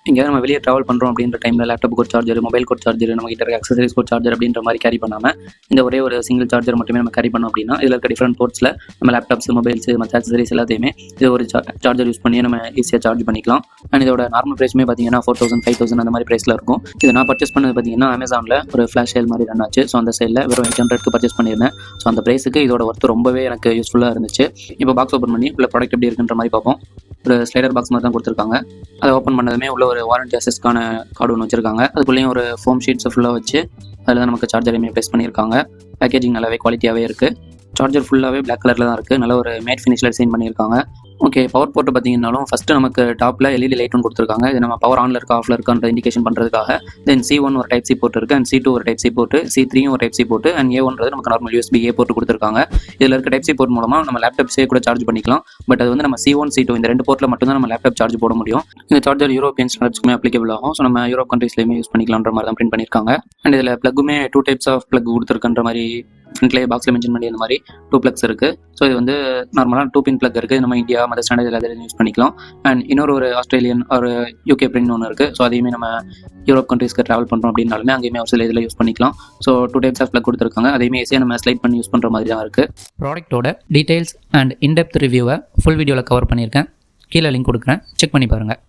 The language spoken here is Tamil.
எங்கேயாவது நம்ம வெளியே ட்ராவல் பண்ணுறோம் அப்படின்ற டைமில் லேப்டாப்புக்கு ஒரு சார்ஜர், மொபைலுக்கு ஒரு சார்ஜர், நம்ம கிட்ட இருக்க அக்சசரிஸ்க்கு ஒரு சார்ஜர் அப்படின்ற மாதிரி கேரி பண்ணாமல் இந்த ஒரே ஒரு சிங்கிள் சார்ஜர் மட்டுமே நம்ம கேரி பண்ணோம் அப்படின்னா இதில் இருக்க டிஃப்ரெண்ட் போர்ட்ஸில் நம்ம லேப்டாப்ஸ், மொபைல்ஸ், மற்ற அக்சசரிஸ் எல்லாத்தையுமே இது ஒரு சார்ஜர் யூஸ் பண்ணி நம்ம ஈஸியாக சார்ஜ் பண்ணிக்கலாம். அண்ட் இதோட நார்மல் ப்ரைஸுமே பார்த்தீங்கன்னா 4000, 5000 அந்த மாதிரி ப்ரைஸில் இருக்கும். இது நான் பர்ச்சேஸ் பண்ணது பார்த்தீங்கன்னா அமேசானில் ஒரு ஃப்ளாஷ் சேல் மாதிரி ரன் ஆச்சு. ஸோ அந்த சேலில் வெறும் 800க்கு பர்ச்சேஸ் பண்ணியிருந்தேன். ஸோ அந்த ப்ரைஸுக்கு இதோட ஒர்த்து ரொம்பவே எனக்கு யூஸ்ஃபுல்லாக இருந்துச்சு. இப்போ பாக்ஸ் ஓப்பன் பண்ணி உள்ள ப்ராடக்ட் எப்படி இருக்குன்ற மாதிரி பார்ப்போம். ஒரு ஸ்லைடர் பாக்ஸ் மாதிரி தான் கொடுத்துருக்காங்க. அதை ஓப்பன் பண்ணதுமே உள்ள ஒரு வாரண்டி அசஸ்க்கான கார்டு ஒன்று வச்சிருக்காங்க. அதுக்குள்ளேயும் ஒரு ஃபோம் ஷீட்ஸை ஃபுல்லாக வச்சு அதில் தான் நமக்கு சார்ஜரையுமே ப்ளேஸ் பண்ணியிருக்காங்க. பேக்கேஜிங் நல்லாவே குவாலிட்டியாகவே இருக்குது. சார்ஜர் ஃபுல்லாகவே பிளாக் கலரில் தான் இருக்குது. நல்ல ஒரு மேட் ஃபினிஷில் டிசைன் பண்ணியிருக்காங்க. ஓகே, பவர் போர்ட்டு பார்த்தீங்கன்னாலும் ஃபஸ்ட்டு நமக்கு டாப்பில் எல்இடி லைட் ஒன்று கொடுத்துருக்காங்க. இது நம்ம பவர் ஆனில் இருக்கா ஆஃபில் இருக்கான்ற இண்டிகேஷன் பண்ணுறதுக்காக. தென் C1 ஒரு டைப் சி போர்ட் இருக்குது, அண்ட் C2 ஒரு டைப் சி போர்ட்டு, C3 ஒரு type C board, and A1 நமக்கு நார்மல் USB A போர்ட் கொடுத்துருக்காங்க. இதில் இருக்க டைப் சி போர்ட் மூலமாக நம்ம லேப்டாப்ஸே கூட சார்ஜ் பண்ணிக்கலாம். பட் அது வந்து நம்ம C1, C2 இந்த 2 போர்ட்டில் மட்டும்தான் நம்ம லேப்டாப் சார்ஜ் போட முடியும். இந்த சார்ஜர் யூரோப்பியன் ஸ்டாண்டர்ட்ஸ்க்குமே அப்ளிகபிள் ஆகும். ஸோ நம்ம யூரோப் கண்ட்ரீஸ்லேயுமே யூஸ் பண்ணிக்கலான்ற மாதிரி தான் பிரிண்ட் பண்ணியிருக்காங்க. அண்ட் இதில் ப்ளக்குமே 2 டைப்ஸ் ஆஃப் ப்ளக் கொடுத்துருக்குன்ற மாதிரி ஃப்ரண்ட்லேயே பாக்ஸில் மென்ஷன் பண்ணி அந்த மாதிரி 2 ப்ளக்ஸ் இருக்குது. ஸோ இது வந்து நார்மலாக 2 பின் ப்ளக் இருக்குது. நம்ம இந்தியா மற்ற ஸ்டாண்டர்ட் எல்லாத்தையும் யூஸ் பண்ணிக்கலாம். அண்ட் இன்னொரு ஆஸ்திரேலியன் ஒரு UK பிரிண்ட் ஒன்று இருக்குது. ஸோ அதையுமே நம்ம யூரோப் கண்ட்ரீஸ்க்கு ட்ராவல் பண்ணுறோம் அப்படின்னாலுமே அங்கேயுமே ஒரு சில இதில் யூஸ் பண்ணிக்கலாம். ஸோ 2 டைப்ஸ் ஆஃப் ப்ளக் கொடுத்துருக்காங்க. அதையுமே ஈஸியாக நம்ம ஸ்லைட் பண்ணி யூஸ் பண்ணுற மாதிரி தான் இருக்குது. ப்ராடக்ட்டோட டீட்டெயில்ஸ் அண்ட் இன்டெப்த் ரிவ்யூவை ஃபுல் வீடியோவில் கவர் பண்ணியிருக்கேன். கீழே லிங்க் கொடுக்குறேன், செக் பண்ணி பாருங்கள்.